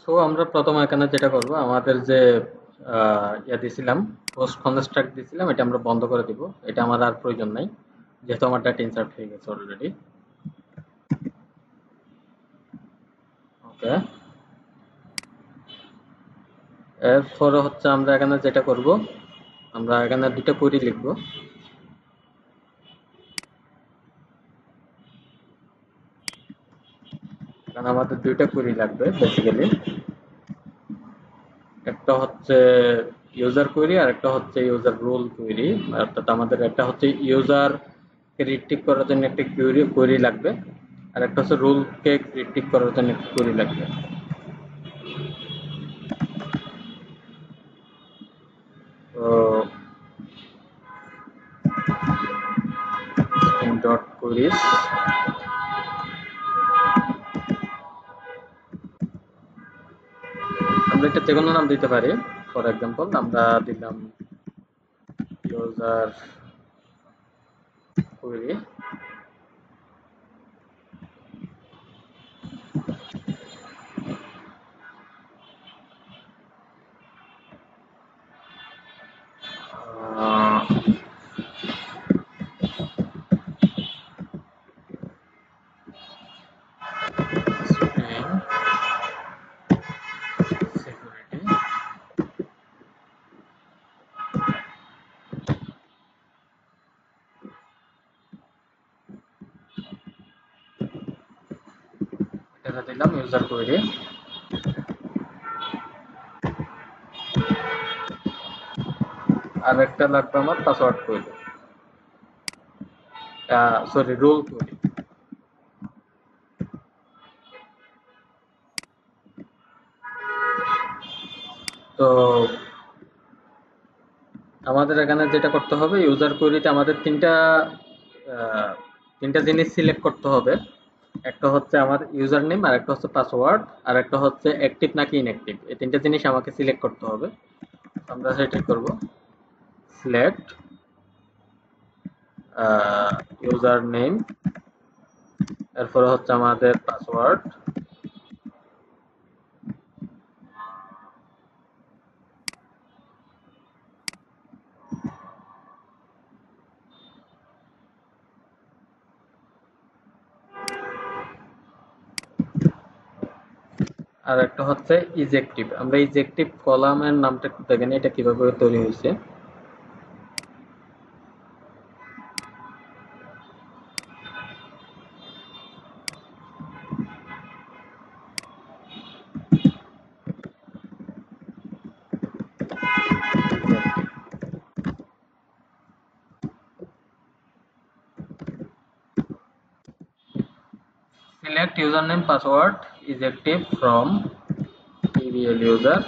So আমরা প্রথম এখানে যেটা করব, আমাদের যে ইয়া দিছিলাম, পোস্ট কনস্ট্রাক্ট দিছিলাম, এটা আমরা বন্ধ করে দিব। এটা আমার আর প্রয়োজন নাই, যেহেতু আমার ডাটা ইনসার্ট হয়ে গেছে অলরেডি। ওকে, এরপরে হচ্ছে আমরা এখানে যেটা করব, আমরা এখানে দুটো কোয়েরি লিখব। এখানে আমাদের দুইটা কোয়েরি লাগবে বেসিক্যালি। একটা হচ্ছে ইউজার কোয়েরি আর একটা হচ্ছে ইউজার রোল কোয়েরি। অর্থাৎ আমাদের একটা হচ্ছে ইউজার কে রিট্রিভ করার জন্য একটা কোয়েরি লাগবে, আর একটা হচ্ছে রোল কে রিট্রিভ করার জন্য একটা কোয়েরি লাগবে। তো ডট কোয়েরিজ, আমরা এটা যে কোনো নাম দিতে পারি। ফর এক্সাম্পল আমরা দিলাম ইউজার কোয়েরি। সিকিউরিটি, এটা দিলাম ইউজার কোয়েরি। আর একটা লাগবে আমার password query, sorry roll query. তো আমাদের এখানে যেটা করতে হবে, ইউজার কোয়েরিতে আমাদের তিনটা জিনিস সিলেক্ট করতে হবে। একটা হচ্ছে আমার ইউজার নেম, আর একটা হচ্ছে পাসওয়ার্ড, আর একটা হচ্ছে অ্যাক্টিভ নাকি ইনঅ্যাক্টিভ। এই তিনটা জিনিস আমাকে সিলেক্ট করতে হবে। আমরা সেটা করব, সিলেক্ট ইউজার নেম, এরপরে হচ্ছে আমাদের পাসওয়ার্ড, আর একটা হচ্ছে ইজেক্টিভ। আমরা ইজেক্টিভ কলামের নামটা একটু দেখেন, এটা কিভাবে তৈরি হয়েছে। Select username password is active from TBL user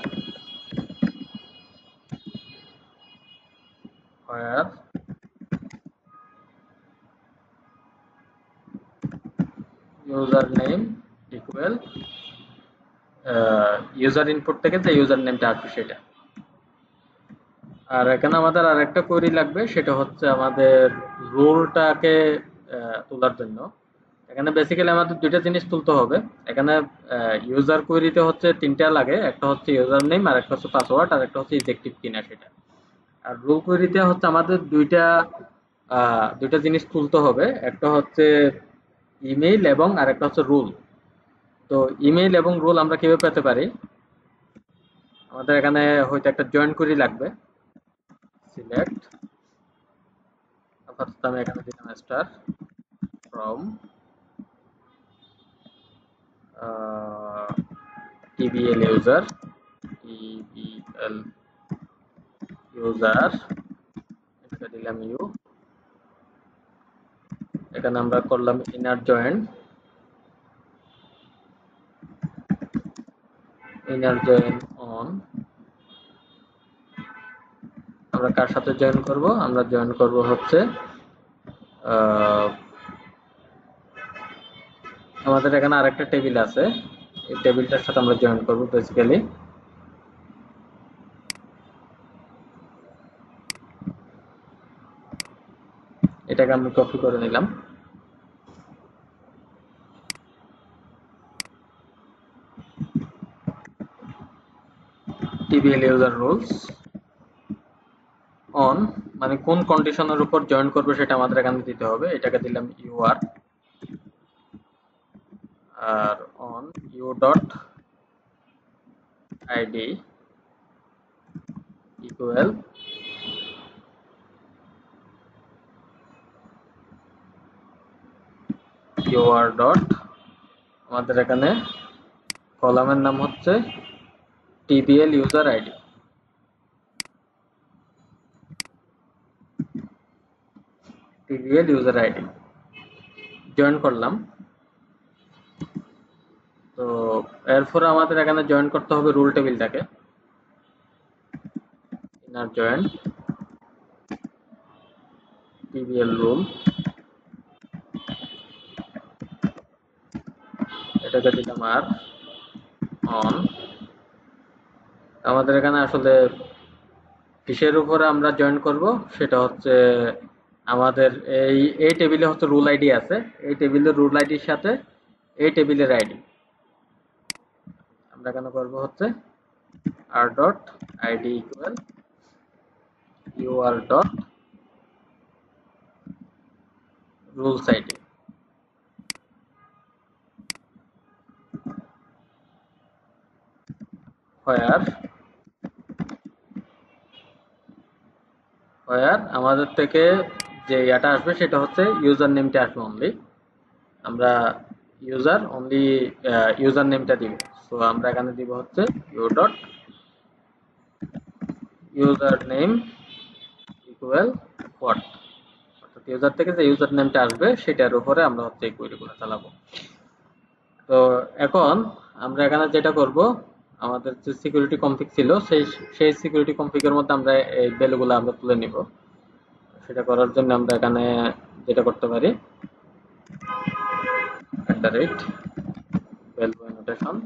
where username equal user input থেকে যে ইউজার নেমটা আসবে সেটা। আর এখানে আমাদের আরেকটা কোয়েরি লাগবে, সেটা হচ্ছে আমাদের রোলটাকে তোলার জন্য। এখানে বেসিক্যালি আমাদের দুইটা জিনিস তুলতে হবে। এখানে ইউজার কোয়েরিতে হচ্ছে তিনটা লাগে, একটা হচ্ছে ইউজার নেম, আর একটা হচ্ছে পাসওয়ার্ড, আর একটা হচ্ছে ইজেক্টিভ কিনা সেটা। আর রোল কোয়েরিতে হচ্ছে আমাদের দুইটা জিনিস তুলতে হবে, একটা হচ্ছে ইমেইল এবং আরেকটা হচ্ছে রোল। তো ইমেইল এবং রোল আমরা কিভাবে পেতে পারি, আমাদের এখানে হয়তো একটা জয়েন কোয়েরি লাগবে। সিলেক্ট, অর্থাৎ আমি এখানে দিলাম star from TBL user, TBL user, এটা দিলাম ইউ। এখানে আমরা করলাম ইনার জয়েন অন। আমরা কার সাথে জয়েন করব, আমরা জয়েন করব হচ্ছে আমাদের এখানে আরেকটা টেবিল আছে, এই টেবিলটার সাথে আমরা জয়েন করব বেসিক্যালি। এটাকে আমি কপি করে নিলাম। টিবিএল ইউজার রুলস অন মানে কোন কন্ডিশনের উপর জয়েন করবে সেটা আমাদের এখানে দিতে হবে। এটাকে দিলাম ইউআর আর on U dot ID equal UR dot আমাদের এখানে কলামের নাম হচ্ছে TBL user ID. TBL user ID join করলাম। তো এরপর আমাদের এখানে জয়েন করতে হবে রুল টেবিলটাকে। ইনার জয়েন টিবিএল রুল, এটাকে দিলাম আর অন। আমাদের এখানে আসলে কিসের উপরে আমরা জয়েন করব সেটা হচ্ছে আমাদের এই টেবিলে হচ্ছে রুল আইডি আছে, এই টেবিলের রুল আইডির সাথে এই টেবিলের আইডি আমরা এখানে করব হচ্ছে R dot ID equal UR dot rules ID. Where আমাদের থেকে যে এটা আসবে সেটা হচ্ছে ইউজার নেমটা আসবে অনলি, আমরা ইউজার অনলি ইউজার নেমটা দিব। সো আমরা এখানে দিব হচ্ছে U dot user name equal what, অর্থাৎ ইউজার থেকে যে ইউজার নেমটা আসবে সেটার উপরে আমরা হচ্ছে এই কোয়েরিগুলো চালাবো। তো এখন আমরা এখানে যেটা করব, আমাদের যে সিকিউরিটি কনফিগ ছিল সেই সিকিউরিটি কনফিগের মধ্যে আমরা এই ভ্যালুগুলো আমরা তুলে নিব। সেটা করার জন্য আমরা এখানে যেটা করতে পারি @value annotation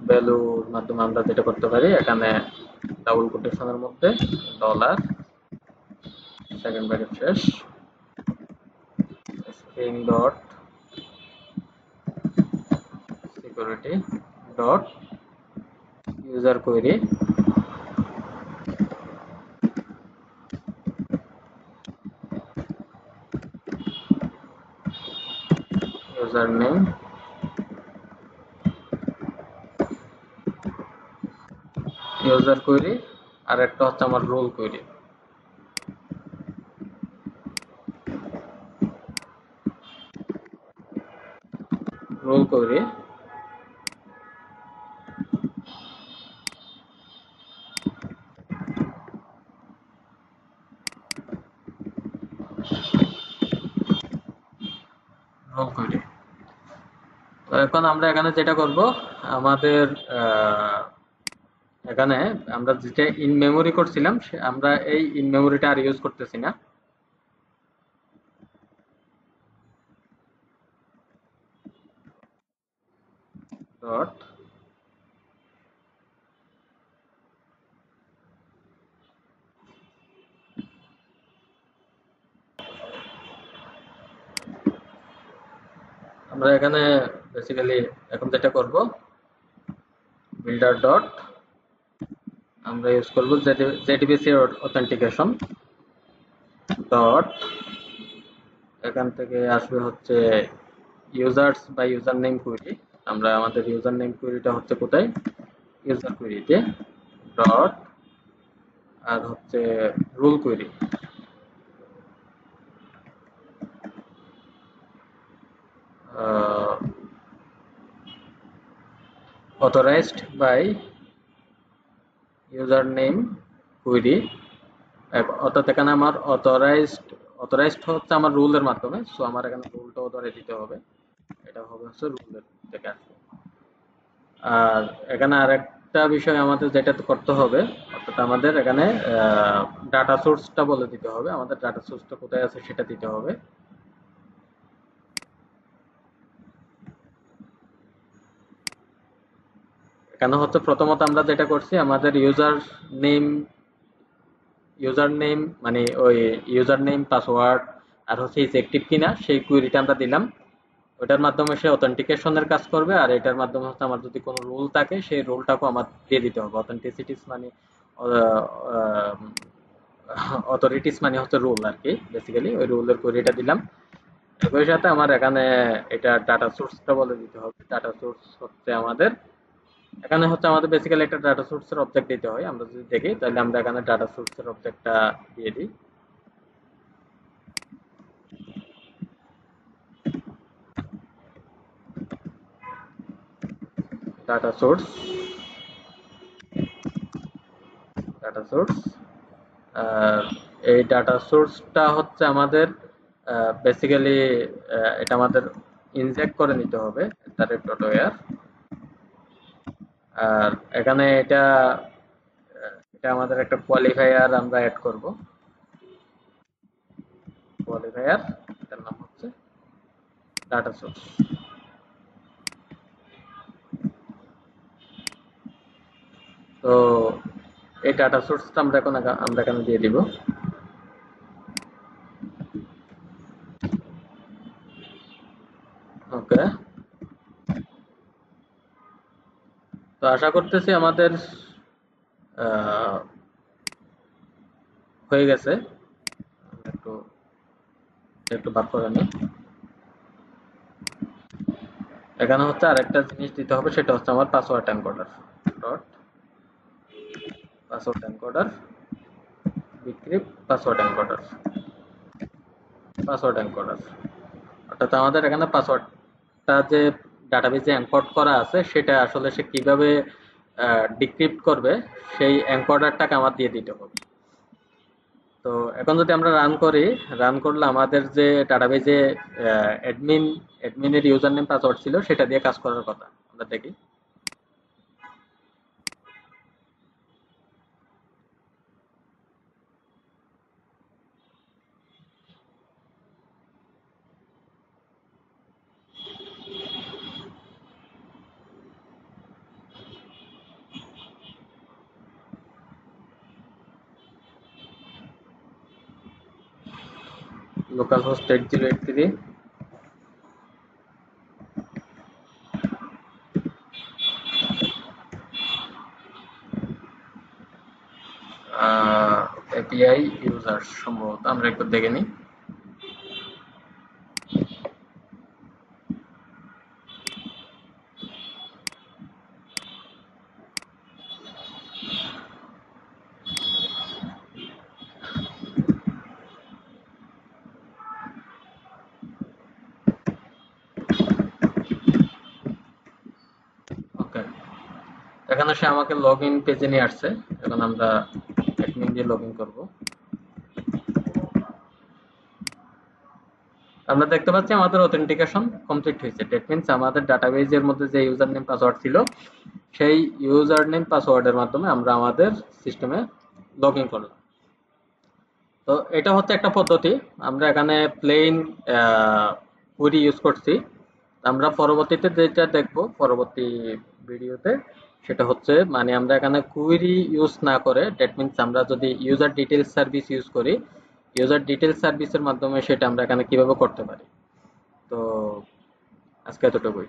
ভ্যালুর মাধ্যমে আমরা যেটা করতে পারি এখানে ডাবল কোটেশনের মধ্যে ডলার সেকেন্ড ব্র্যাকেট শেষ string dot security dot user query user name user query আর একটা হচ্ছে আমার role query. Role query role query. তো এখন আমরা এখানে যেটা করব, আমাদের এখানে আমরা যেটা ইন মেমোরি করছিলাম আমরা এই ইন মেমোরিটা আর ইউজ করতেছি না। ডট আমরা এখানে বেসিক্যালি এখন যেটা করব বিল্ডার ডট আমরা ইউজ করব JDBC অথেন্টিকেশন ডট এখান থেকে আসবে হচ্ছে ইউজার্স বা ইউজার নেম কোয়েরি। আমরা আমাদের ইউজার নেম কোয়েরিটা হচ্ছে কোথায়, ইউজার কোয়েরিতে ডট আর হচ্ছে rule query authorized by user name query, অর্থাৎ এখানে আমার অথরাইজড হচ্ছে আমার রুলের মাধ্যমে। সো আমার এখানে রুলটাও ধরে দিতে হবে, এটা হবে হচ্ছে রুলের থেকে আসবে। আর এখানে আরেকটা বিষয় আমাদের যেটা করতে হবে, অর্থাৎ আমাদের এখানে ডাটা সোর্সটা বলে দিতে হবে, আমাদের ডাটা সোর্সটা কোথায় আছে সেটা দিতে হবে। এখানে হচ্ছে প্রথমত আমরা যেটা করছি আমাদের ইউজার নেম মানে ওই ইউজার নেম পাসওয়ার্ড আর হচ্ছে ইজ অ্যাক্টিভ কিনা সেই কুয়েরিটা আমরা দিলাম। ওটার মাধ্যমে সে অথেন্টিকেশনের কাজ করবে, আর এটার মাধ্যমে হচ্ছে আমার যদি কোনো রুল থাকে সেই রুলটাকেও আমার দিয়ে দিতে হবে। অথেন্টিসিটিস মানে অথরিটিস মানে হচ্ছে রুল আর কি, বেসিক্যালি ওই রুলের কোয়েরিটা দিলাম। একই সাথে আমার এখানে এটা ডাটা সোর্সটা বলে দিতে হবে। ডাটা সোর্স হচ্ছে আমাদের এখানে হচ্ছে আমাদের বেসিক্যালি একটা ডাটা সোর্সের অবজেক্ট দিতে হয়। আমরা যদি দেখি তাহলে আমরা এখানে ডাটা সোর্সের অবজেক্টটা দিয়ে দিই। ডাটা সোর্স, ডাটা সোর্স, এই ডাটা সোর্সটা হচ্ছে আমাদের বেসিক্যালি এটা আমাদের ইনজেক্ট করে নিতে হবে @.where। আর এখানে এটা আমাদের একটা কোয়ালিফায়ার আমরা অ্যাড করব। কোয়ালিফায়ার, এটার নাম হচ্ছে ডাটা সোর্স। তো এই ডাটা সোর্সটা আমরা এখানে দিয়ে দিব। ওকে, তো আশা করতেছি আমাদের আহ, হয়ে গেছে। একটু একটু বার করে নিই। এখানে হচ্ছে আরেকটা জিনিস দিতে হবে, সেটা হচ্ছে আমার password encoder dot password encoder bcrypt password encoder password encoder. অর্থাৎ আমাদের এখানে পাসওয়ার্ডটা যে ডাটাবেজে এনকোড করা আছে সেটা আসলে সে কিভাবে ডিক্রিপ্ট করবে সেই এনকোডারটাকে আমার দিয়ে দিতে হবে। তো এখন যদি আমরা রান করলে আমাদের যে ডাটাবেজে অ্যাডমিনের ইউজার নেম পাসওয়ার্ড ছিল সেটা দিয়ে কাজ করার কথা। আমরা দেখি। লোকাল হোস্ট 8083, এপিআই ইউজার সম্ভবত, আমরা একটু দেখে নিই। ওকে, এখানে সে আমাকে লগ ইন পেজে নিয়ে আসছে। এখন আমরা অ্যাডমিন দিয়ে লগ ইন করবো। আমরা দেখতে পাচ্ছি আমাদের অথেন্টিকেশন কমপ্লিট হয়েছে। দ্যাট মিন্স আমাদের ডাটাবেজের মধ্যে যে ইউজার নেম পাসওয়ার্ড ছিল সেই ইউজার নেম পাসওয়ার্ডের মাধ্যমে আমরা আমাদের সিস্টেমে লগ ইন করলাম। তো এটা হচ্ছে একটা পদ্ধতি। আমরা এখানে প্লেন কুইরি ইউজ করছি। আমরা পরবর্তীতে যেটা দেখব পরবর্তী ভিডিওতে, সেটা হচ্ছে মানে আমরা এখানে কুইরি ইউজ না করে দ্যাট মিন্স আমরা যদি ইউজার ডিটেলস সার্ভিস ইউজ করি, ইউজার ডিটেলস সার্ভিসের মাধ্যমে সেটা আমরা এখানে কিভাবে করতে পারি। তো আজকে এতটুকুই।